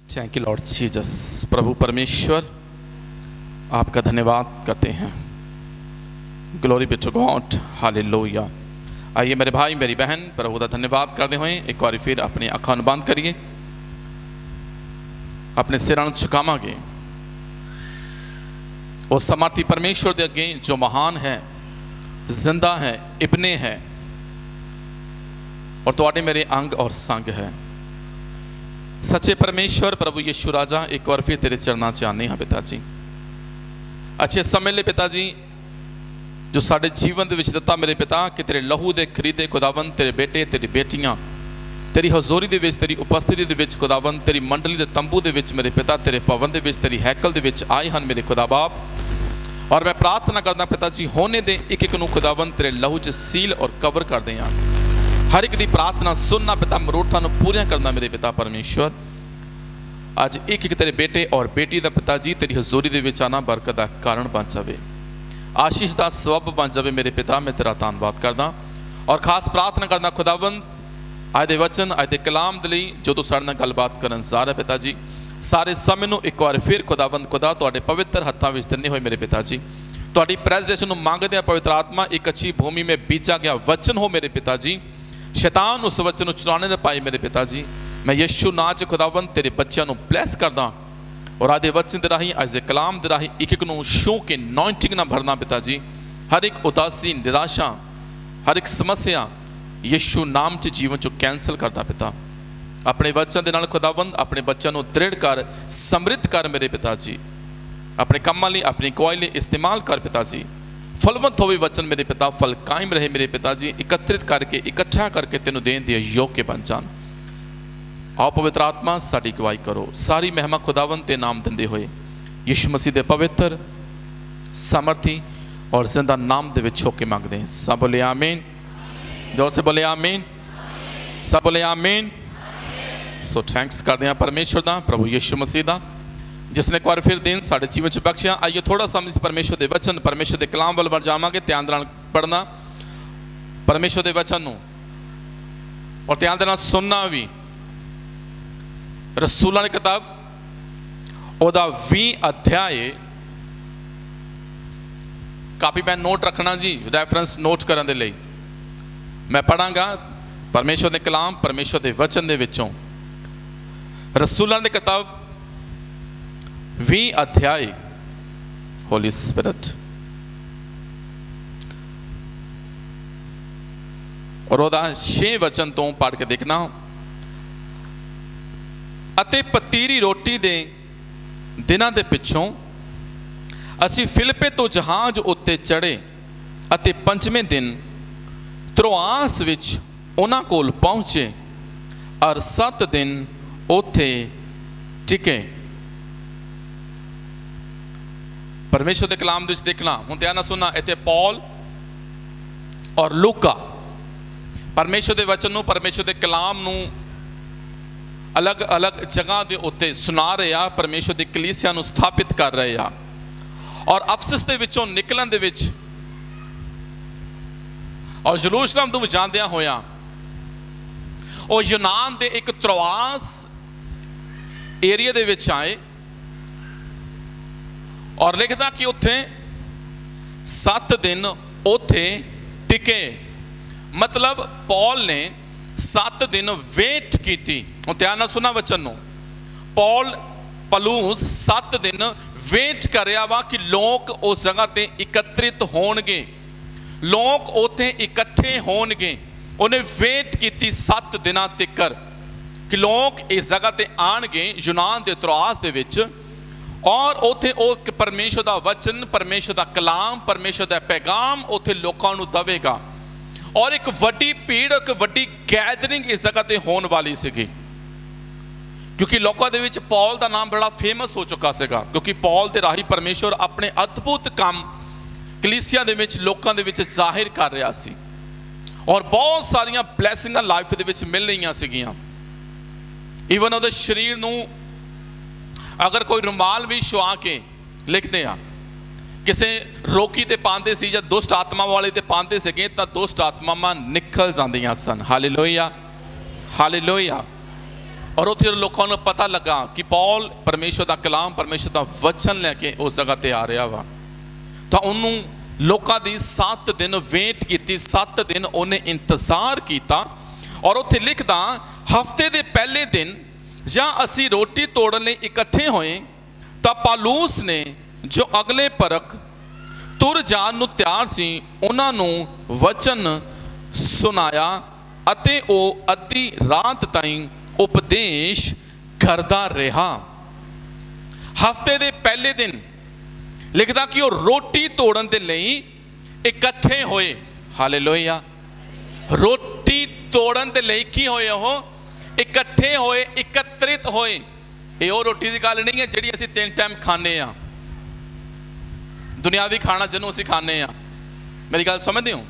Thank you Lord Jesus. प्रभु परमेश्वर आपका धन्यवाद करते हैं। Glory be to God, hallelujah. आइए मेरे भाई मेरी बहन, प्रभु का धन्यवाद करते हुए एक बार फिर अपनी अखां बंद करिए, अपने सिरां झुकावांगे उस समर्थी परमेश्वर के अगे जो महान है, जिंदा है, इबने है और तुहाडे मेरे अंग और संग है। सच्चे परमेश्वर प्रभु यीशु राजा, एक बार फिर तेरे चरणों च आने हाँ पिता जी। अच्छे समय ले पिता जी जो साढ़े जीवन के दिता मेरे पिता, कि तेरे लहू के खरीदे खुदावन, तेरे बेटे तेरी बेटियां तेरी हजूरी दे विच, तेरी उपस्थिति दे विच खुदावन, तेरी मंडली के तंबू दे विच मेरे पिता, तेरे भवन दे विच, तेरी हैकल दे विच आए हैं मेरे खुदा बाप। और मैं प्रार्थना करदा पिता जी, होने दे एक एक नूं खुदावन तेरे लहू च सील और कवर कर दें। हर एक दी प्रार्थना सुनना पिता, मरोड़ां नूं पूरियां करना मेरे पिता परमेश्वर। अज एक एक तेरे बेटे और बेटी का पिता जी तेरी हजूरी दे विच आना बरकत का कारण बन जाए, आशीष का सबब बन जाए मेरे पिता। मैं तेरा धन्नवाद करदा और खास प्रार्थना करदा खुदावंद, अज दे वचन अज दे कलाम दे लई जो तू साडे नाल गलबात करन जा रहा पिता जी, सारे समय नूं एक बार फिर खुदावंद खुदा तुहाडे पवित्र हत्थां विच दिंदे होए मेरे पिता जी। तुहाडी प्रेजेंस नूं मंगदे आ पवित्र आत्मा, एक अच्छी भूमि में बीजा गया वचन हो मेरे पिता जी। शैतान उस वचन नूं चुराने न पाए मेरे पिता जी। मैं यीशु नाम च खुदावंद तेरे बच्चों नूं ब्लैस करदा और आदे वचन दे राही, अज दे कलाम दे राही एक एक नूं शो के नॉइंटिंग ना भरना पिता जी। हर एक उदासी, निराशा, हर एक समस्या यीशु नाम च जीवन चो कैंसल करदा पिता। अपने वचन दे नाल खुदावंद अपने बच्चों नूं दृढ़ कर, समृद्ध कर मेरे पिता जी। अपने कामां लई, अपनी गवाही लई इस्तेमाल कर पिता जी। फलवंत होवे वचन मेरे पिता, फल कायम रहे मेरे पिता जी। एकत्रित करके, इकट्ठा करके तेनों देन दे योग्य बन जान। आओ पवित्र आत्मा साड़ी गवाही करो, सारी महिमा खुदावंत ते नाम दिंदे होए यीशु मसीह दे पवित्र, सामर्थी और जिंदा नाम दे विच होके मंगदे हैं। सब बोले आमीन, जोर से बोले आमीन, सब बोले आमीन। सो थैंक्स करते हैं परमेश्वर दा, प्रभु यीशु मसीह दा, जिसने एक बार फिर दिन साढ़े जीवन च बख्शिया। आइए थोड़ा सा परमेश्वर के वचन, परमेश्वर के कलाम वाल बढ़ जावांगे। ध्यान दे नाल पढ़ना परमेश्वर के वचन नूं और ध्यान दे नाल सुनना भी। रसूलां दी किताब ओदा 20 अध्याय, कापी पैन नोट रखना जी, रैफरेंस नोट करने दे लई। मैं पढ़ांगा परमेश्वर के कलाम, परमेश्वर के वचन दे विचों रसूलां दी किताब 20 अध्याय। होली स्पिरिट और ओदा 6 वचन तो पढ़ के देखना। अते पतीरी रोटी दे दिनां दे पिछों असी फिलिप्पे तो जहाज उत्ते चढ़े अते 5वें दिन त्रोआस विच उन्हां कोल पहुंचे और 7 दिन उत्थे टिके। परमेश्वर के कलाम विच देखना, हुण ध्यान नाल सुनना। इत्थे पौल और लूका परमेश्वर के वचन नूं, परमेश्वर के कलाम नूं अलग अलग जगह के उत्ते सुना रहे आ, परमेश्वर की कलीसिया नूं स्थापित कर रहे आ। और अफसस दे विचों निकलन दे विच और यरूशलेम तों जांदियां होया और यूनान दे एक त्रोआस एरिया दे विच आए और लिखदा कि उत्थे 7 दिन उत्थे टिके। मतलब पौल ने 7 दिन वेट की। ध्यान नाल सुना वचन नूं। पौल पलूस 7 दिन वेट कर रहा वा कि लोग उस जगह ते एकत्रित होणगे, लोग उत्थे इकट्ठे होणगे। उन्हें वेट की 7 दिनां तिकर कि लोग इस जगह ते आणगे यूनान दे त्रोआस दे विच और उत्थे ओ परमेश्वर दा वचन, परमेश्वर दा कलाम, परमेश्वर दा पैगाम उत्थे लोकां नूं दवेगा। और एक वड्डी भीड़, एक वड्डी गैदरिंग इस जगह ते होण वाली सीगी, क्योंकि लोकां दे विच पौल दा नाम बड़ा फेमस हो चुका सीगा, क्योंकि पौल दे राही परमेश्वर अपने अद्भुत काम कलीसिया दे विच लोकां दे विच जाहिर कर रहा सी और बहुत सारियां ब्लैसिंगां लाइफ दे विच मिल रहीआं सीगियां। ईवन उहदे शरीर नूं अगर कोई रुमाल भी छुआ के लिखते हैं, किसी रोकी ते पाते सी या दुष्ट आत्मा वाले ते पाते सके तो दुष्ट आत्मावां निकल जांदियां सन। Hallelujah, hallelujah. और उत्थे लोगों को पता लगा कि पौल परमेश्वर का कलाम परमेश्वर का वचन लैके उस जगह ते आ रहा वा, तो उन्होंने लोगों की 7 दिन वेट की, 7 दिन उन्हें इंतजार किया। और उत्थे लिखदा हफ्ते के पहले दिन जहाँ असी रोटी तोड़न लई इकट्ठे होए तो पौलुस ने जो अगले परक तुर जाण नूं तैयार सी उन्हां नूं वचन सुनाया अते वो अद्धी रात ताईं उपदेश करदा रहा। हफ्ते दे पहले दिन लिखदा कि वो रोटी तोड़न दे लई इकट्ठे होए। हालेलुया। रोटी तोड़न दे लई की होए, वो इकट्ठे होए, एकत्रित होए। ये वो रोटी की गल नहीं है जिहड़ी असीं 3 टाइम खाने आ, दुनियावी खाना जिन्हों असीं खाने आ। मेरी गल समझदे हो?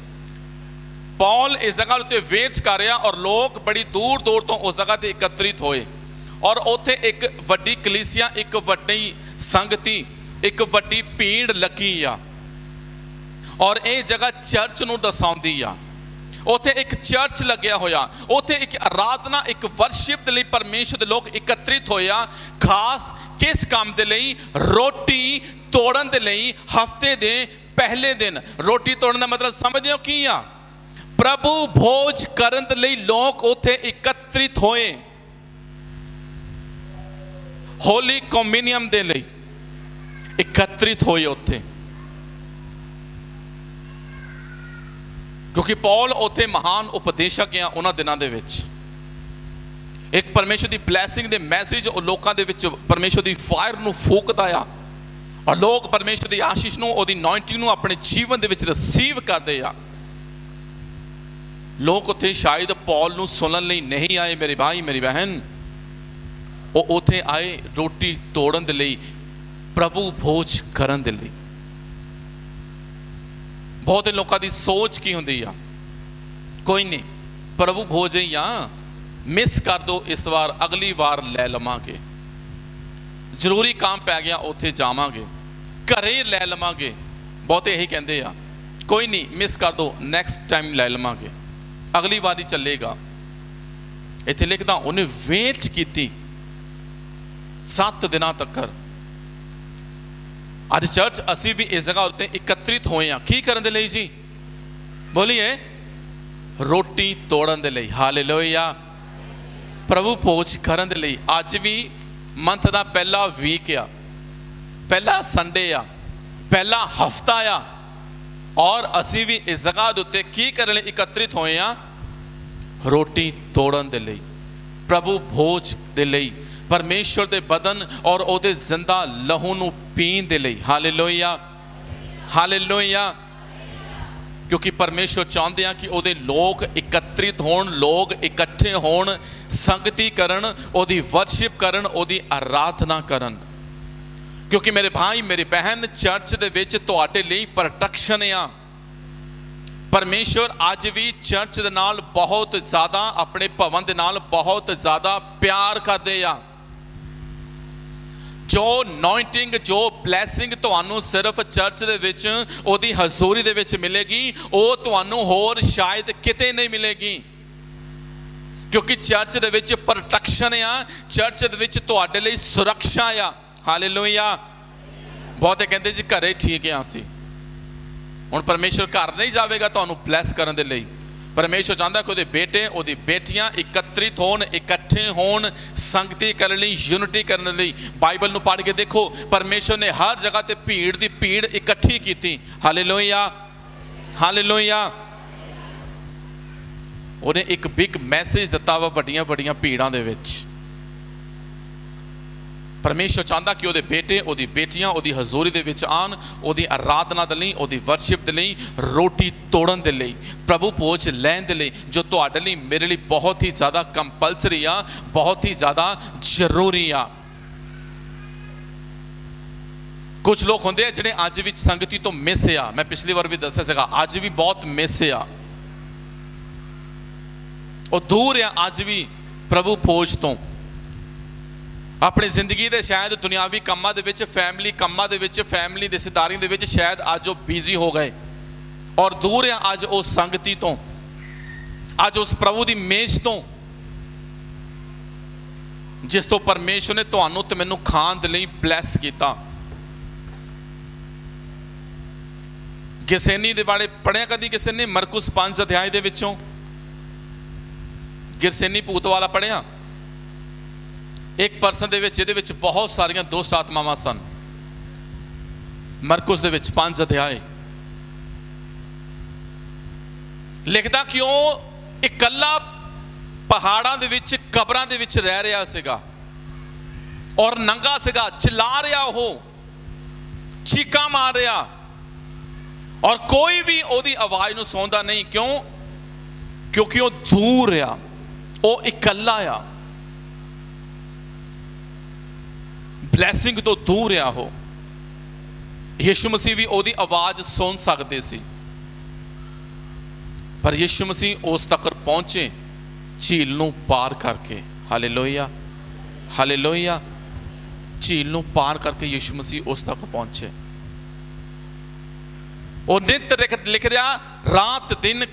पौल इस जगह उत्ते वेट कर रहा और लोग बड़ी दूर दूर तो उस जगह ते एकत्रित होए और उत्थे एक वड्डी कलीसिया, एक वड्डी संगति, एक वड्डी भीड़ लगी आ और ये जगह चर्च नूं दर्शाउंदी आ। उत्थे एक चर्च लग्या होया, उत्थे एक आराधना, एक वर्शिप दे लई परमेश्वर दे लोग एकत्रित होया। खास किस काम दे लई? रोटी तोड़न दे लई। हफ्ते दे पहले दिन रोटी तोड़न दा मतलब समझदे हो की आ? प्रभु भोज करन दे लई लोग उत्थे एकत्रित होए, होली कम्युनियम दे लई एकत्रित होए उत्थे। क्योंकि पौल उत्थे महान उपदेशक आ उन्हां दिनां दे विच। एक परमेश्वर की ब्लैसिंग दे मैसेज लोगों दे विच परमेश्वर की फायर नूं फूकदा आ और लोग परमेश्वर की आशीष नूं, ओहदी अनॉइंटिंग नूं अपने जीवन दे विच रिसीव करदे आ। लोग उत्थे शायद पौल नूं सुनन लई नहीं आए मेरे भाई मेरी बहन, वो उत्थे आए रोटी तोड़न दे लई, प्रभु भोज करन दे लई। बहुत लोगों की सोच की हुंदी आ, कोई नहीं प्रभु भोज ही आ, मिस कर दो इस बार, अगली बार लै लवांगे, जरूरी काम पै गया उत्थे जावांगे, घरे लै लवांगे। बहुते यही कहते आ, कोई नहीं मिस कर दो, नैक्सट टाइम लै लवांगे, अगली बारी चलेगा। इत्थे लिखदा उन्हें वेट की 7 दिनों तक। अज चर्च असी भी इस जगह उत्ते एकत्रित होए हैं की करन दे लई जी? बोलिए, रोटी तोड़न दे लई। हालेलुया। प्रभु भोज करन दे लई। अज भी मंथ का पहला वीक आ, पहला संडे आ, पहला हफ्ता आ और असी भी इस जगह उत्ते की करने एकत्रित होए हैं? रोटी तोड़न दे लई, प्रभु भोज दे लई, परमेश्वर दे बदन और ओदे जिंदा लहू नूं पीण दे लई। हालेलुया। हालेलुया। क्योंकि परमेश्वर चाहते हैं कि ओदे लोग एकत्रित होण, लोग इकट्ठे होण, संगति करन, ओदी वर्शिप करन, ओदी आराधना करन। क्योंकि मेरे भाई मेरी बहन, चर्च दे विच तुहाडे लई प्रोटेक्शन आ। परमेश्वर अज भी चर्च दे नाल बहुत ज़्यादा, अपने भवन दे नाल बहुत ज़्यादा प्यार करदे आ। जो अनॉइंटिंग, जो ब्लैसिंग तुहानू सिर्फ चर्च दे विच ओदी हजूरी दे विच मिलेगी, वो तुहानू होर शायद किते नहीं मिलेगी। क्योंकि चर्च दे विच प्रोटेक्शन आ, चर्च दे विच तुहाडे लई सुरक्षा आ। हालेलुया। बहुते कहते जी घरे ठीक है असी, हुण परमेश्वर घर नहीं जाएगा तुहानू ब्लैस करन दे लई। परमेश्वर चाहता कि बेटे ओदी बेटियां एकत्रित होण, इकट्ठे होण, संगति करने लई, यूनिटी करने लई। बाइबल नूं पढ़ के देखो, परमेश्वर ने हर जगह ते भीड़ दी भीड़ इकट्ठी कीती। हालेलुया। हालेलुया। उन्हें एक बिग मैसेज दिता वा वड्डियां वड्डियां भीड़ां दे विच। परमेश्वर चाहता कि ओदे बेटे, ओदी बेटियां ओदी हजूरी दे विच आन, ओदी आराधना दे लई, ओदी वर्शिप दे लई, रोटी तोड़न दे लई, प्रभु भोज लैण दे लई, जो तुहाडे लई मेरे लिए बहुत ही ज़्यादा कंपलसरी आ, बहुत ही ज़्यादा जरूरी आ। कुछ लोग होंदे आ जिहड़े अज भी संगति तो मिस आ। मैं पिछली बार भी दस्सिया सीगा, अज भी बहुत मिस आ, वो दूर आ अज भी प्रभु भोज तो। अपनी जिंदगी दे शायद दुनियावी कामां दे विच, फैमिली कामां दे विच, फैमिली रिश्तेदारी दे विच शायद अज वो बिजी हो गए और दूर है अज उस संगति तो, अज उस प्रभु की मेज तो। जिस तो परमेश्वर ने तुहानू ते मैनू खाण दे लई ब्लैस कीता। गिरसेनी दे बारे पढ़िया कदी किसी ने? मरकुस 5 अध्याय दे विचों गिरसेनी भूत वाला पढ़िया? एक परसन दे विच इहदे विच बहुत सारियां दुष्ट आत्मावां सन। मरकुस दे विच 5 अध्याय लिखदा कि ਉਹ इकल्ला पहाड़ां दे विच कबरां दे विच रह रहा सीगा और नंगा सीगा, चिल्ला रहा, वो चीका मार रहा और कोई भी ओदी आवाज़ नूं सुणदा नहीं। क्यों? क्योंकि वो दूर आ, वो इकल्ला आ, ब्लैसिंग तो दूर आ। वो यीशु मसीह भी ओदी आवाज़ सुन सकते सी, पर यीशु मसीह उस तक पहुंचे झील नूं पार करके। Hallelujah, hallelujah. झील नूं पार करके यीशु मसीह उस तक पहुंचे। और नित लिख रहा, रात दिन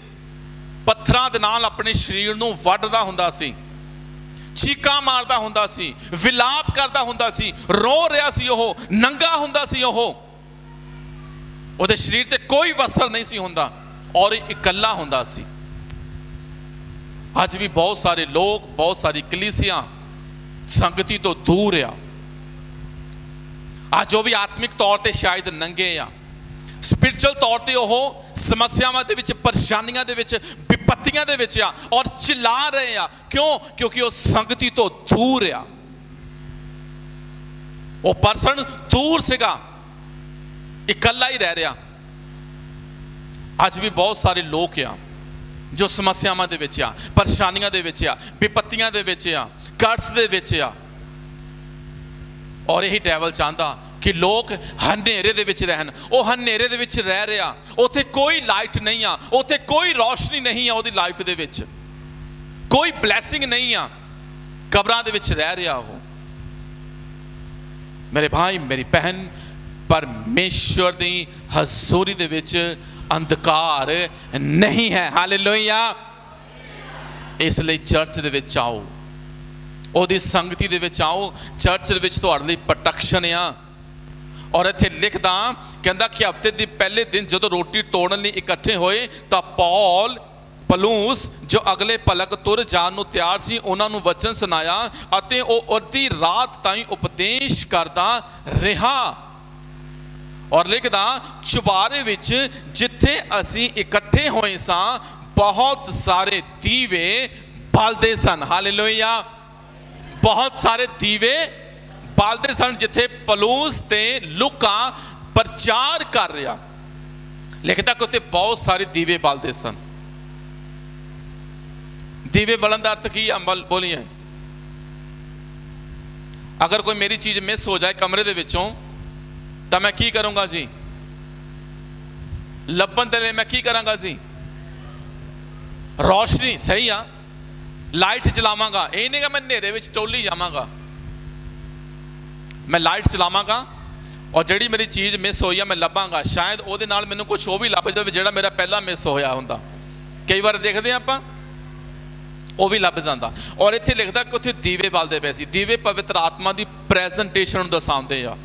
पत्थरां दे नाल अपने शरीर नूं वड्डदा हुंदा सी, चीका मारदा हुंदा सी, विलाप करदा हुंदा सी, रो रहा सी, ओह नंगा हुंदा सी, ओहदे शरीर ते कोई वस्त्र नहीं सी हुंदा और इकल्ला हुंदा सी। अज भी बहुत सारे लोग, बहुत सारी कलीसियां संगति तो दूर आ। अज वो भी आत्मिक तौर पर शायद नंगे आ, स्पिरिचुअल तौर पर वो समस्यावां दे विच, परेशानियां दे विच, विपत्तियां दे विच आ और चिल्ला रहे आ। क्यों? क्योंकि वो संगति तो दूर आ। वो परसन दूर सीगा, इकल्ला ही रह रहा। अज भी बहुत सारे लोग आ जो समस्यावां दे विच आ, परेशानियां दे विच आ, विपत्तियां दे विच आ, कर्ज दे विच आ। और यही डैवल चाहता कि लोग हनेरे दे विच रहन। वो हनेरे दे विच रह रहा, उत्थे कोई लाइट नहीं आ, उत्थे कोई रोशनी नहीं आ, ओहदी लाइफ दे विच कोई ब्लैसिंग नहीं आ, कबरां दे विच रह रहा। वो मेरे भाई, मेरी बहन, परमेश्वर दी हजूरी दे विच अंधकार नहीं है। हालेलुया। इसलिए चर्च दे विच आओ, ओहदी संगति दे विच आओ। चर्च दे विच तुहाडे लई प्रोटेक्शन आ। और इत्थे लिखदा कहंदा कि हफ्ते दे पहले दिन जदों रोटी तोड़न लई इकट्ठे होए तां पलूस जो अगले पलक तुर जाण नूं तैयार सी, उन्हां नूं वचन सुनाया अते ओह अद्धी रात ताईं उपदेश करदा रहा। और लिखदा चुबारे विच जिथे असी इकट्ठे होए सां, बहुत सारे दीवे बालदे सन। हालेलुया। बहुत सारे दीवे बालदे सन जिथे पलूस ते लूका प्रचार कर रहा। लिखदा कि उत्थे बहुत सारे दीवे बालदे सन। दीवे बलन दा अर्थ की है? बोलिए, अगर कोई मेरी चीज मिस हो जाए कमरे दे विचों तो मैं की करूंगा जी? लभन दे लई मैं की करांगा जी? रोशनी, सही आ, लाइट चलावांगा। ये नहीं कि मैं नेरे विच टोली जावांगा, मैं लाइट चलावांगा और जिहड़ी मेरी चीज़ मिस होई है मैं लभांगा। शायद उहदे नाल मैनूं कुछ वो भी लभ जावे जिहड़ा मेरा पहला मिस होया हुंदा। कई बार देखते हैं आपां, वो भी लभ जांदा। और इत्थे लिखदा कि उत्थे दीवे बलदे पए सी। दीवे पवित्र आत्मा की प्रेजेंटेशन दर्शाउंदे आ।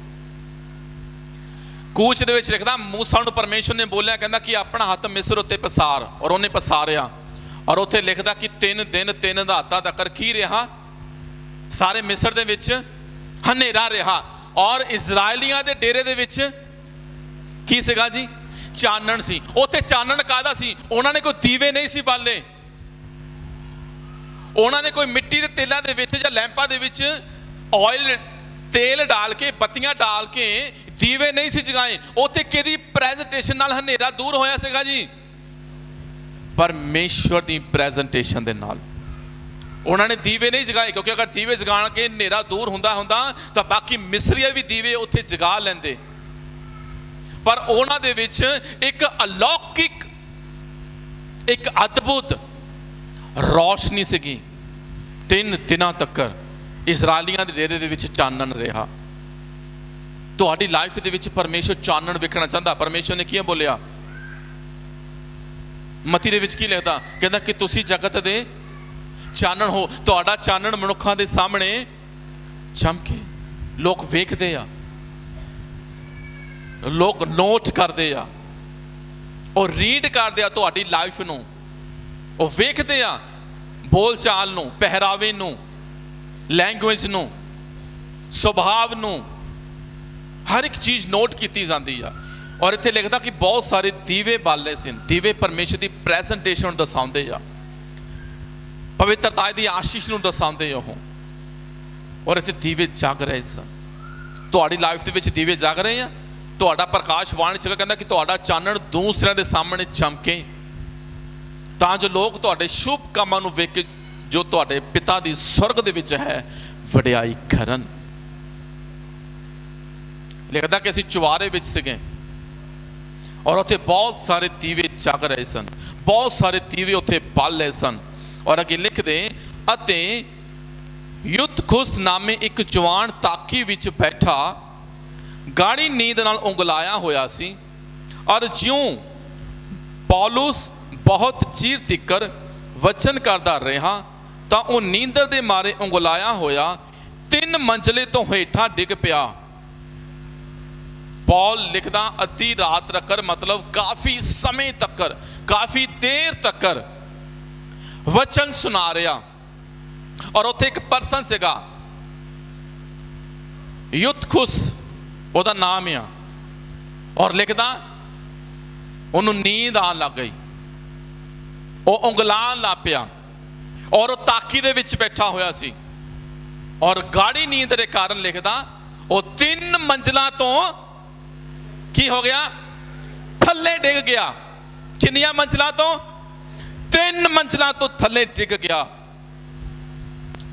कूच दे विच लिखदा मूसा नूं परमेश्वर ने बोलिया, कहंदा कि अपना हाथ मिस्र उत्ते पसार, और उन्हें पसारिया। और उत्थे लिखदा कि 3 दिन 3 रातां तक की रहा, सारे मिस्र दे विच हनेरा रहा। और इजराइलियां दे डेरे दे विच की सीगा जी? चानण सी। उत्थे चानण काहदा सी? उन्हां ने कोई दीवे नहीं सी बाले, उन्होंने कोई मिट्टी के तेलों के विच या लैंपां दे विच ऑयल तेल डाल के, बत्तियां डाल के दीवे नहीं सी जगाए। उत्थे किहदी प्रेजेंटेशन नाल हनेरा दूर होया सीगा जी? परमेश्वर की प्रेजेंटेशन दे नाल उन्होंने दीवे नहीं जगाए। क्योंकि अगर दीवे जगा के हनेरा दूर हुंदा तो बाकी मिस्री भी दीवे उत्थे जगा लेंदे। पर उन्हां दे विच एक अलौकिक, एक अद्भुत रोशनी सीगी। 3 दिनों तक इजराइलियां दे डेरे दे विच चानण रहा। तुहाडी लाइफ दे विच परमेश्वर चानण वेखना चाहता। परमेश्वर ने किया बोलिया? मती दे विच की लिखदा? कहंदा कि तुसी जगत दे चानण हो। तुहाडा चानण मनुखां दे सामने चमके, लोग वेखते आ, लोग नोट करते आ और रीड करते आ तुहाडी लाइफ नूं, ਉਹ ਵੇਖਦੇ ਆ बोल चाल नूं, पहरावे नूं, लैंगुएज नूं, सुभाव नूं, हर एक चीज़ नोट की जाती है। और इत्थे लिखदा कि बहुत सारे दीवे बाले सन, दीवे परमेश्वर की प्रैजेंटेशन दसाउंदे आ, पवित्रता की आशीष नूं दसाउंदे आ। और इत्थे दीवे जग रहे सन, तुहाडी लाइफ दे विच दीवे जग रहे हैं। तुहाडा प्रकाश वाणी च कहंदा कि तुहाडा चानण दूसरिਆਂ ਦੇ सामने चमके, ਤਾਂ जो लोग तुहाडे शुभ कामां नूं वेख के जो तुहाडे पिता दी स्वर्ग दे विच है वडियाई करन। लिखदा कि असीं चुवारे विच सीगे और उत्थे बहुत सारे दीवे जग रहे सन, बहुत सारे दीवे उत्थे बल रहे सन। और अगे लिखदे अते युद्धखुस नामे एक जवान ताकी विच बैठा गाड़ी नींद नाल उंगलाया होया सी। और ज्यों पौलुस बहुत चीर तिकर वचन करदा रहा तां ओह नींदर दे मारे उंगलाया होया 3 मंजिले तो हेठां डिग पिया। पौल लिखदा अद्धी रात तकर, मतलब काफ़ी समय तकर, काफ़ी देर तकर वचन सुना रहा। और उत्थे एक परसन सीगा युद्धखुस, ਉਹਦਾ नाम आ, और लिखदा ਉਹਨੂੰ नींद आन लग गई, ਉਹ ਉਂਗਲਾਣ ਲੱਗ ਪਿਆ और ਉਹ ਤਾਕੀ ਦੇ ਵਿੱਚ बैठा होया सी। और गाड़ी नींद के कारण लिखदा ਉਹ 3 मंजिलों तो की हो गया, थल्ले डिग गया। किन्नियां मंजिलों तो? 3 मंजिलों तो थल्ले डिग गया।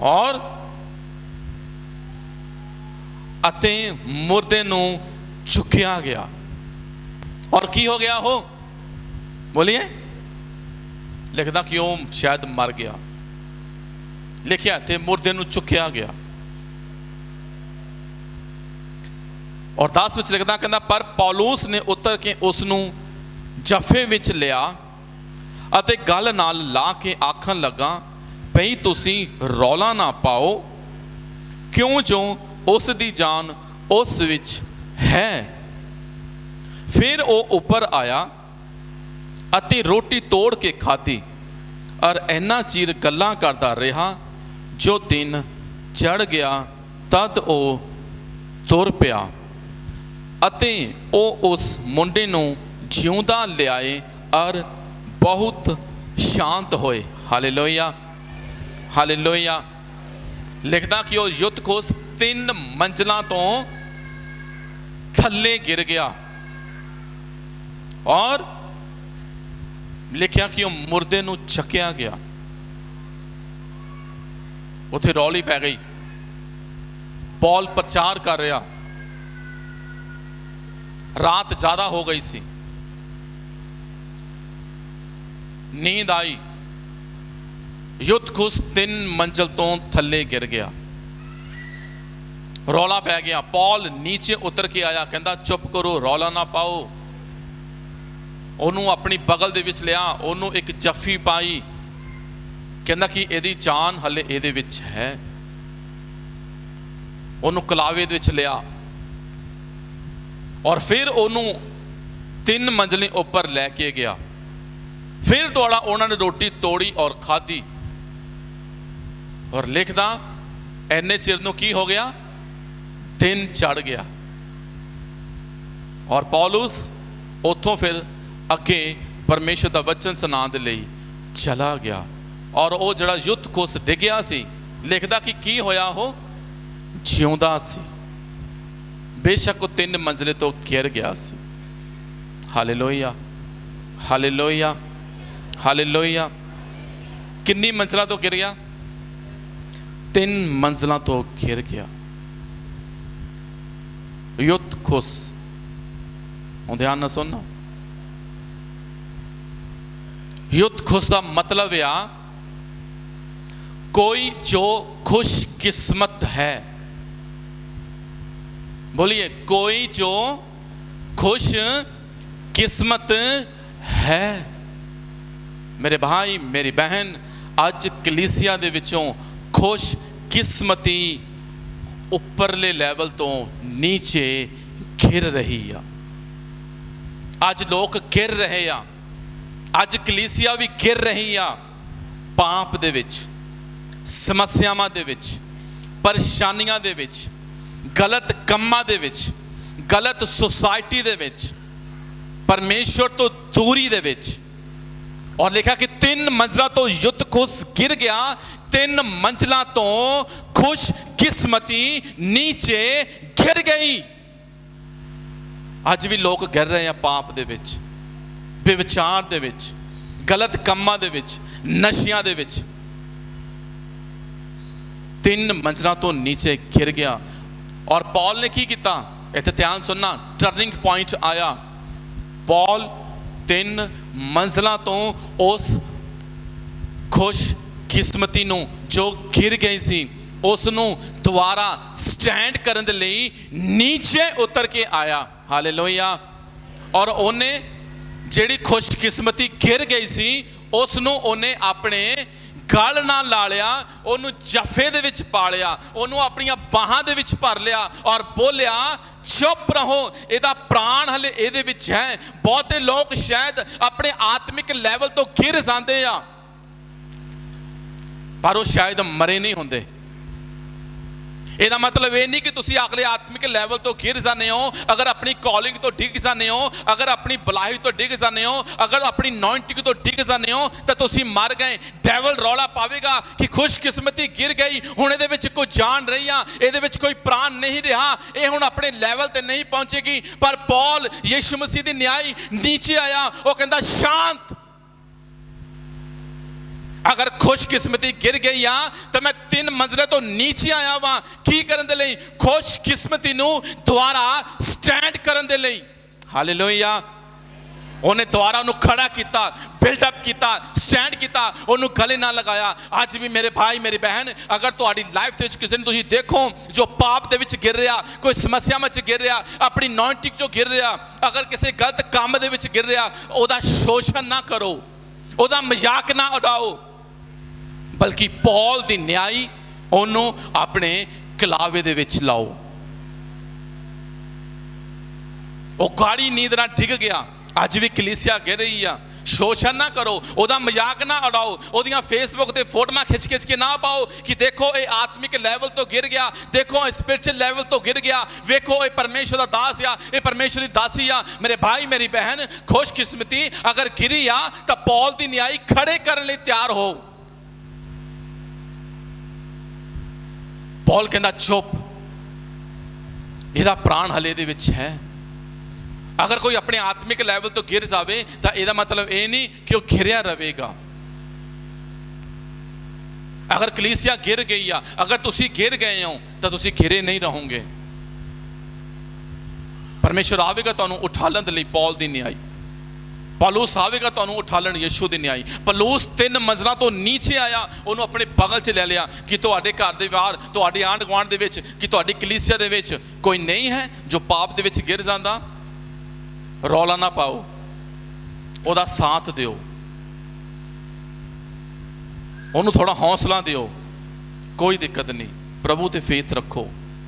और अते मुर्दे नूं चुकिया गया। और की हो गया हो, बोलिए? लिखदा कि वो शायद मर गया। लिखिया थे मुर्दे नूं चुकिया गया। और 10 विच लिखदा कहंदा पर पौलुस ने उतर के उसनूं जफे विच लिया अते गल नाल ला के आखन लगा भई तुसीं रौला ना पाओ, क्यों जो उस दी जान उस विच है। फिर वो ऊपर आया अते रोटी तोड़ के खाधी और इन्ना चीर गल्लां करदा रहा जो दिन चढ़ गया। तद वो तुर पिया अते वो उस मुंडे नूं जिउंदा लियाए और बहुत शांत होए। Hallelujah, hallelujah. लिखदा कि वो युद्धखुस 3 मंजिलों तो थल्ले गिर गया। और लिखिया कि वो मुर्दे नूं चकिया गया। उत्थे रौली पै गई। पौल प्रचार कर रहा, रात ज्यादा हो गई सी, नींद आई, युद्धखुस 3 मंजिल तो थल्ले गिर गया, रौला पै गया। पौल नीचे उतर के आया, कहता चुप करो, रौला ना पाओ। ਉਹਨੂੰ अपनी बगल ਦੇ ਵਿੱਚ ਲਿਆ, ਉਹਨੂੰ एक जफी पाई, कहता कि ਇਹਦੀ जान हले ਇਹਦੇ ਵਿੱਚ है। ਉਹਨੂੰ ਕਲਾਵੇ ਦੇ ਵਿੱਚ ਲਿਆ और फिर ਉਹਨੂੰ 3 मंजिलें ऊपर लैके गया। फिर दौड़ा उन्होंने रोटी तोड़ी और खाधी। और लिखदा इन्ने चिर नूं की हो गया, दिन चढ़ गया। और पौलुस उतों फिर अगे परमेश्वर का वचन सुनाने के लिए चला गया। और वो जड़ा युद्धखुस डिग्या सी, लिखदा कि की होया, हो जिउंदा सी, बेशक वो 3 मंजिले तो गिर गया सी। Hallelujah, hallelujah, hallelujah. कितनी मंजिला तो गिर गया? 3 मंजिलों तो गिर गया। युद्धखुस, ध्यान ना सुनना, युद्धखुस का मतलब आ कोई जो खुश किस्मत है। बोलिए, कोई जो खुश किस्मत है। मेरे भाई मेरी बहन, अज कलीसिया दे विचों खुश किस्मती ਉੱਪਰਲੇ ਲੈਵਲ ਤੋਂ ਨੀਚੇ ਗਿਰ ਰਹੀ ਆ। ਅੱਜ ਲੋਕ ਗਿਰ ਰਹੇ ਆ, ਅੱਜ ਕਲੀਸਿਆ ਵੀ ਗਿਰ ਰਹੀ ਆ ਪਾਪ ਦੇ ਵਿੱਚ, ਸਮੱਸਿਆਵਾਂ ਦੇ ਵਿੱਚ, ਪਰੇਸ਼ਾਨੀਆਂ ਦੇ ਵਿੱਚ, ਗਲਤ ਕੰਮਾਂ ਦੇ ਵਿੱਚ, ਗਲਤ ਸੁਸਾਇਟੀ ਦੇ ਵਿੱਚ, परमेश्वर तो दूरी दे विच। और लिखा कि 3 मंजिलों तो युद्ध खुश गिर गया, 3 मंजिलों तो खुश किस्मती नीचे गिर गई। अज भी लोग गिर रहे हैं पाप दे विच, बेविचार दे विच, गलत कामां दे विच, नशियां दे विच। 3 मंजिलों तो नीचे गिर गया। और पौल ने की किया, इत्थे ध्यान सुनना, टर्निंग पॉइंट आया। पौल 3 मंजिलों तो उस खुश किस्मती नूं जो गिर गई सी उस नूं दोबारा स्टैंड करन दे लई नीचे उतर के आया। हालेलुया। और उन्हें जिहड़ी खुश किस्मती गिर गई सी उस नूं उन्हें अपने गल नाल ला लिया, उन्होंने जफे दे विच पा लिया, उन्होंने अपनी बाहां दे विच भर लिया और बोलिया चुप रहो, इहदा प्राण हले इहदे विच है। बहुते लोग शायद अपने आत्मिक लैवल तो गिर जाते आ पर वो शायद मरे नहीं होंदे। ਇਹਦਾ मतलब ये नहीं कि तुसी अगले आत्मिक लैवल तो गिर जाने हो, अगर अपनी कॉलिंग तो डिग जाने हो, अगर अपनी बुलाई तो डिग जाने हो, अगर अपनी नॉइंटिंग तो डिग जाने हो तो तुसी मर गए। डेवल रौला पावेगा कि खुशकिस्मती गिर गई, हुण इहदे विच कोई जान रही आ, इहदे विच कोई प्राण नहीं रहा, ये हुण अपने लैवल ते नहीं पहुंचेगी। पर पौल यीशु मसीह दी न्याय नीचे आया, वो कहंदा शांत, अगर खुशकिस्मती गिर गई आ तो मैं 3 मंजिले तो नीचे आया वहां की करन दे लई, खुशकिस्मती नूं दोबारा स्टैंड करन दे लई। हालेलुया। उन्हें दोबारा उन्हें खड़ा किया, बिल्डअप किया, स्टैंड किया, उन्होंने गले ना लगाया। अज भी मेरे भाई मेरी बहन, अगर तुहाडी लाइफ दे विच किसी नूं तुसीं देखो जो पाप दे विच गिर रहा, कोई समस्या में गिर रहा, अपनी नॉइंटिंग चो गिर रहा, अगर किसी गलत काम दे विच गिर रहा, उहदा शोषण ना करो, उहदा मजाक ना उड़ाओ, बल्कि पौल दी न्याय उन्होंने अपने कलावे दे विच लाओ। वो गाड़ी नींद ना डिग गया, अज भी कलीसिया गिर रही आ। शोषण ना करो, उहदा मजाक ना उड़ाओ, उहदियां फेसबुक ते फोटोआं खिच के ना पाओ कि देखो ये आत्मिक लैवल तो गिर गया, देखो स्पिरिचुअल लैवल तो गिर गया, देखो ये परमेश्वर दा दास आ, ये परमेश्वर दी दासी आ। मेरे भाई मेरी बहन, खुशकिस्मती अगर गिरी आ तो पौल दी न्याय खड़े करने लई तैयार हो। पौल कहता चुप, इहदा प्राण हले दे विच है। अगर कोई अपने आत्मिक लैवल तो गिर जाए तो यह मतलब ये नहीं कि वह घिरिया रहेगा। अगर कलीसिया गिर गई आ, अगर तुसी गिर गए हो तो तुसी घिरे नहीं रहोगे। परमेश्वर आवेगा तुहानू उठालन दे लई पौल दी न्याय, पौलुस आवेगा तुहानू उठालन यीशु दी न्याय। पौलुस 3 मंजिलों तो नीचे आया, उन्होंने अपने बगल च ले लिया कि तुहाडे घर दे बाहर, तुहाडे आंढ गुआंढ दे विच, कि तुहाडी कलीसिया दे विच कोई नहीं है जो पाप दे विच गिर जांदा। रौला ना पाओ, उहदा साथ दिओ, उन्होंने थोड़ा हौसला दिओ, कोई दिक्कत नहीं, प्रभु ते फेथ रखो।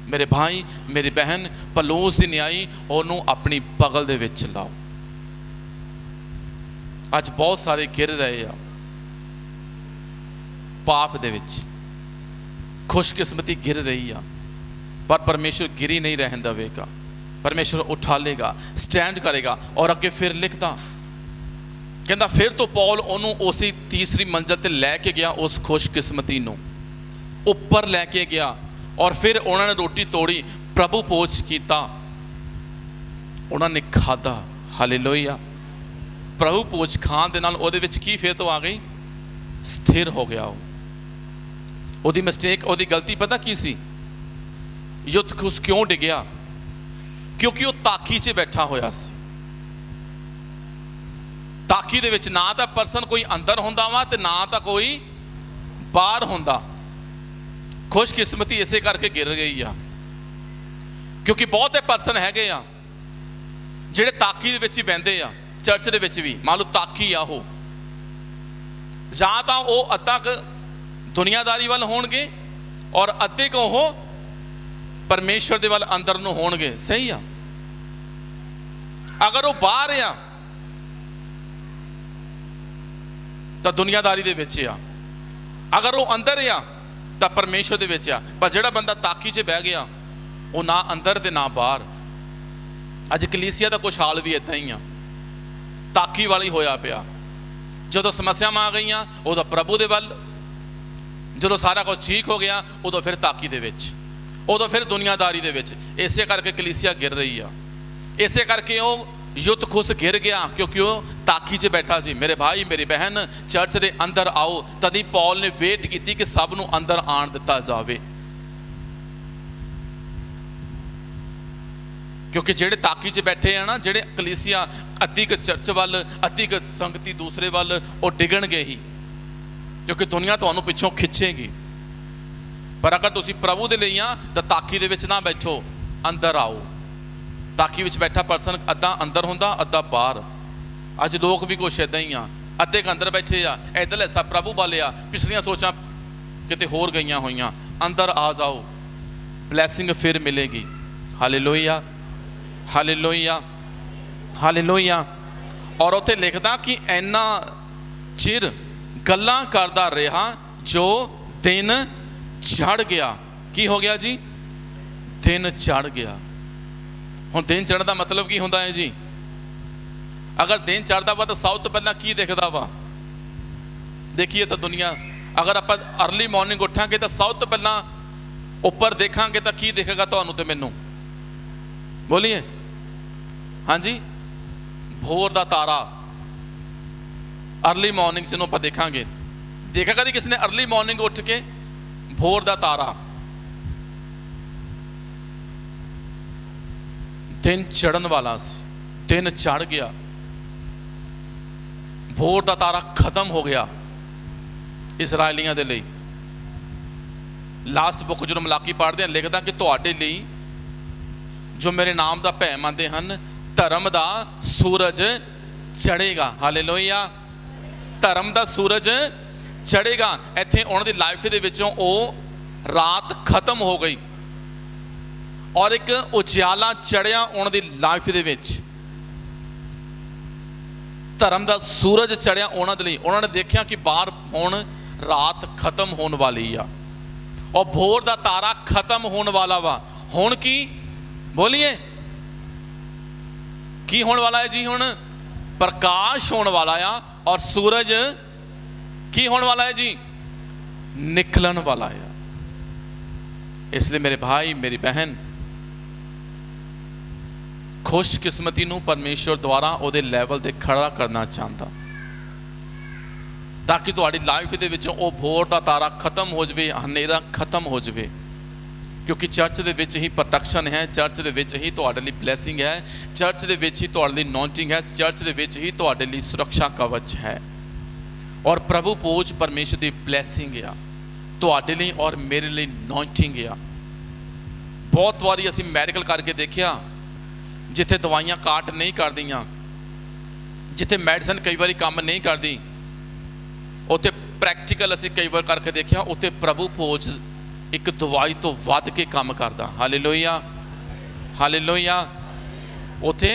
मेरे भाई मेरी बहन, पौलुस दी न्याय उन्होंने अपनी बगल दे विच लाओ। अज बहुत सारे गिर रहे आ पाप दे विच, खुशकिस्मती गिर रही आ, पर परमेश्वर गिरी नहीं रहन देवेगा। परमेश्वर उठा लेगा, स्टैंड करेगा। और अगे फिर लिखता कहता फिर तो पौल उन्होंने उसी तीसरी मंजिल ते लैके गया, उस खुशकिस्मती नूं उपर लैके गया और फिर उन्होंने रोटी तोड़ी, प्रभु भोज किया, उन्होंने खाधा। हालेलुया। प्रभु भोज खान दे नाल उहदे विच की फेत आ गई, स्थिर हो गया। उहदी मिस्टेक, उहदी गलती पता की सी? युद्ध खुश क्यों डिगया? क्योंकि वह ताकी च बैठा होया सी। ताकी दे विच ना तो परसन कोई अंदर हुंदा वा ते ना तो कोई बाहर हुंदा। खुशकिस्मती इसे करके गिर गई आ, क्योंकि बहुते परसन हैगे आ जिहड़े ताकी दे विच ही बहिंदे आ। चर्च दे विच भी मान लो ताकी आ, हो जां तां ओह अद्धा क दुनियादारी वाल होणगे और अद्धे को ओह परमेश्वर दे वल अंदर नूं होणगे। सही आ। अगर वो बाहर आ तो दुनियादारी दे विच आ, अगर वो अंदर आ तो परमेश्वर दे विच आ। पर जिहड़ा बंदा ताकी च बह गया वो ना अंदर ते ना बाहर। अज कलीसिया का कुछ हाल भी इदां ही आ, ताकी वाली होया पिया। जो समस्यावां आ गई उदों प्रभु दे वल, जो सारा कुछ ठीक हो गया उदों फिर ताकी दे विच, उदों फिर दुनियादारी दे विच। इसे करके कलीसिया गिर रही आ, इसे करके वो युद्ध खुश गिर गया क्योंकि वो ताकी च बैठा सी। मेरे भाई मेरी बहन, चर्च के अंदर आओ। तदी पौल ने वेट की कि सब नूं अंदर आण दिता जावे, क्योंकि जेडे ताकी च बैठे हैं ना, जेडे कलीसिया अद्धी क चर्च वाल अद्धी क संगति दूसरे वाल, वो डिगणगे ही, क्योंकि दुनिया तुहानूं पिछों खिंचेगी। पर अगर तुसीं प्रभु दे लई आ तो ताकी दे विच ना बैठो, अंदर आओ। ताकी विच बैठा परसन अद्धा अंदर हुंदा अद्धा बाहर। अज लोग भी कुछ इदां ही आ, अद्धे क अंदर बैठे आ, इधर ऐसा प्रभु वाले आ, पिछलियां सोचां किते होर गईयां होईयां। अंदर आ जाओ, ब्लैसिंग फिर मिलेगी। Hallelujah, hallelujah, hallelujah. और उत्थे लिखदा कि इन्ना चिर गल्लां करदा रहा जो दिन चढ़ गया। की हो गया जी? दिन चढ़ गया। हुण दिन चढ़न का मतलब की होंदा है जी? अगर दिन चढ़ता वा तो सब तो पहला की दिखदा वा? देखिए तो दुनिया, अगर आप अर्ली मॉर्निंग उठांगे तो सब तो पहला उपर देखांगे तो की दिखेगा तुहानूं ते मैनूं? बोलिए हाँ जी, भोर का तारा। अर्ली मॉर्निंग जिन्हों आप देखांगे, देखा कभी किसी ने अर्ली मॉर्निंग उठ के भोर का तारा? दिन चढ़न वाला सी, दिन चढ़ गया, भोर का तारा खत्म हो गया इसराइलियां दे लई। लास्ट बुक जो मलाकी पढ़ते हैं लिखदा कि तुहाडे लई जो मेरे नाम का भय मनते हैं धर्म का सूरज चढ़ेगा। हालेलुया, धर्म का सूरज चढ़ेगा। इत्थे उन्हां दी लाइफ दे विचों ओ रात खत्म हो गई और एक उजाला चढ़िया उन्हां दी लाइफ दे विच। धर्म का सूरज चढ़िया उन्हां दे लई। उन्होंने देखा कि बाहर हुण रात खत्म होने वाली आ और भोर का तारा खत्म होने वाला वा। हुण की बोलिए की होने वाला है जी? हुण प्रकाश होने वाला आ और सूरज की होने वाला है जी? निकलन वाला है। इसलिए मेरे भाई मेरी बहन, खुशकिस्मती नूं परमेश्वर द्वारा उहदे लैवल ते खड़ा करना चाहता, ताकि तुहाडी लाइफ दे विचों ओ भोर दा तारा खत्म हो जाए, हनेरा खत्म हो जाए। क्योंकि चर्च दे विच ही प्रोटेक्शन है, चर्च दे विच ही तुहाडे लई ब्लैसिंग है, चर्च दे विच ही तुहाडे लई अनॉइंटिंग है, चर्च दे विच ही तुहाडे लई सुरक्षा कवच है। और प्रभु भोज परमेश्वर दी ब्लैसिंग आ तुहाडे लई और मेरे लई अनॉइंटिंग आ। बहुत वारी असीं मैडिकल करके देखिया, जिथे दवाइयां काट नहीं करदियां, जिथे मैडिसन कई बार काम नहीं करती, उत्थे प्रैक्टिकल असीं कई बार करके देखिया, उत्थे प्रभु भोज एक दवाई तो वध के काम करता। Hallelujah, hallelujah. उत्थे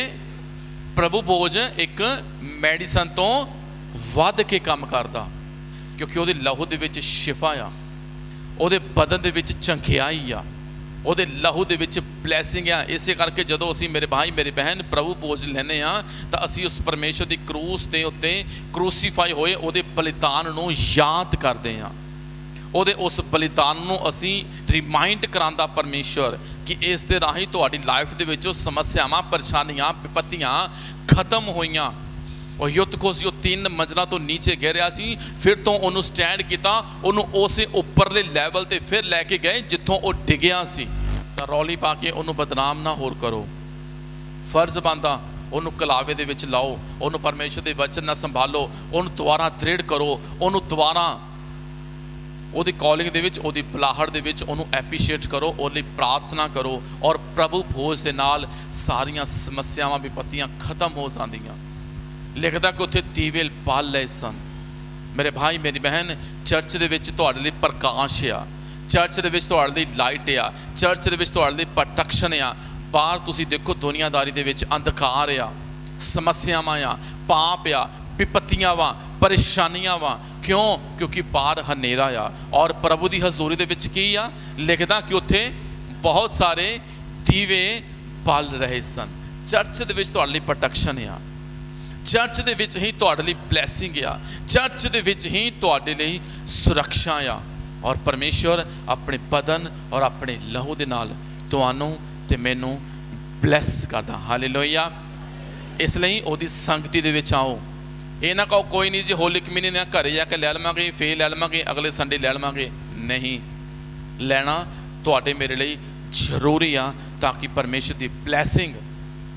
प्रभु भोज एक मैडिसन तो वध के काम करता, क्योंकि उहदे लहू दे विच शिफा आ, उहदे बदन दे विच चंखियाई आ, उहदे लहू दे विच ब्लैसिंग आ। इसे करके जदों असीं मेरे भाई मेरी बहन प्रभु भोज लैने आ तो असीं उस परमेश्वर दी क्रूस दे उत्ते क्रूसीफाई होए उहदे बलिदान नूं याद करदे आ। ਉਹਦੇ उस बलिदान ਨੂੰ ਅਸੀਂ रिमाइंड करांदा परमेश्वर कि इस दे राही ਤੁਹਾਡੀ लाइफ ਦੇ ਵਿੱਚ समस्यावां परेशानियां विपत्तियां खत्म होईयां। और युद्ध को सी 3 मंजिलों तो नीचे गिरिया सी, फिर तो उन्होंने स्टैंड किया, उन्होंने उस उपरले लैवल ते फिर लैके गए जितों वो डिग्या सी। तो रौली पा के उन्होंने बदनाम ना होर करो, फर्ज बनता उन्होंने कलावे दे विच लाओ, उन्होंने परमेश्वर के वचन ना संभालो, उन्होंने दोबारा दृढ़ करो, उन्होंने दोबारा ਉਹਦੀ कॉलिंग ਦੇ ਵਿੱਚ ਉਹਦੀ ਬੁਲਾਹਟ ਦੇ ਵਿੱਚ ਉਹਨੂੰ ਐਪਰੀਸ਼ੀਏਟ ਕਰੋ, ਉਹਦੇ ਲਈ ਪ੍ਰਾਰਥਨਾ ਕਰੋ ਔਰ ਪ੍ਰਭੂ ਭੋਜ ਦੇ ਨਾਲ ਸਾਰੀਆਂ ਸਮੱਸਿਆਵਾਂ ਵਿਪत्तियां ਖਤਮ ਹੋ ਜਾਂਦੀਆਂ। ਲਿਖਦਾ ਕਿ ਉੱਥੇ ਦੀਵੇ ਬਾਲ ਲਏ ਸਨ। ਮੇਰੇ ਭਾਈ ਮੇਰੀ ਬਹਿਨ, ਚਰਚ ਦੇ ਵਿੱਚ ਤੁਹਾਡੇ ਲਈ ਪ੍ਰਕਾਸ਼ ਆ, चर्च दे विच तुहाडे लई लाइट आ, चर्च दे विच तुहाडे लई प्रोटैक्शन आ। बाहर तुसीं देखो दुनियादारी दे विच अंधकार आ, समस्यावां आ, पाप आ, विपत्तियां वा, परेशानियां वा। क्यों? क्योंकि बाहर हनेरा आ। और प्रभु की हजूरी दे विच की आ लिखदा कि उत्थे बहुत सारे दीवे बल रहे सन। चर्च दे विच तुहाडे लई प्रोटैक्शन आ, चर्च दे विच ही तुहाडे लई ब्लैसिंग आ, चर्च दे विच ही तुहाडे लई सुरक्षा आ। और परमेश्वर अपने बदन और अपने लहू दे नाल तुहानू ते मैनू ब्लैस करदा। हालेलुया। इसलिए ओहदी संगति दे विच आओ। ये ना कहो कोई नहीं जी होली कमीने ने घरे जाके लै लवांगे, फेर लै लवांगे, अगले संडे लै लवांगे। नहीं, लैना तुहाडे मेरे लिए जरूरी आ, ताकि परमेश्वर की ब्लैसिंग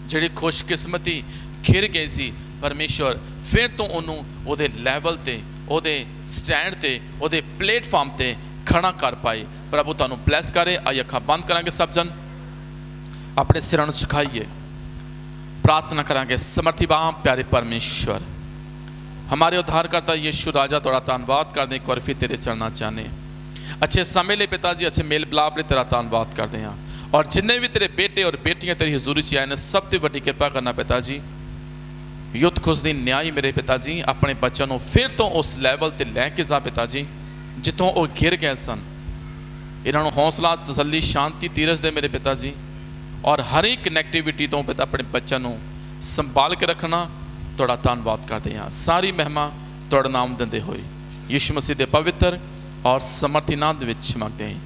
जिहड़ी खुशकिस्मती घिर गई सी, परमेश्वर फिर तो उन्होंने उहदे लैवल ते, उहदे स्टैंड ते, उहदे प्लेटफॉर्म ते खड़ा कर पाए। प्रभु तुहानू ब्लैस करे। आइए अखां बंद करांगे, सब जन अपने सिरां नूं झुकाइए, प्रार्थना करांगे। समर्थी बाप प्यारे परमेश्वर, हमारे उद्धारकर्ता यीशु राजा तुहाड़ा धन्नवाद करते हैं, एक बार फिर तेरे चरणा चाहते हैं। अच्छे समय लिए पिता जी, अच्छे मेल मिलाप लिए तेरा धन्नवाद करते हैं। और जिन्ने भी तेरे बेटे और बेटियां तेरी हजूरी च आए ने, सब ते वड्डी कृपा करना पिता जी। युद्ध खुशदी न्याय मेरे पिता जी, अपने बच्चों को फिर तो उस लैवल ते लैके जा पिता जी जितों वो घिर गए सन। इन्हों हौसला, तसल्ली, शांति, धीरज दे मेरे पिता जी। और हर एक नैगेटिविटी तो पिता अपने बच्चों को संभाल के रखना, तुहाड़ा धन्नवाद करते हैं। सारी महिमा तुहाड़ा नाम दिंदे होए यीशु मसीह के पवित्र और समर्थी नाम दे विच मंगते हैं।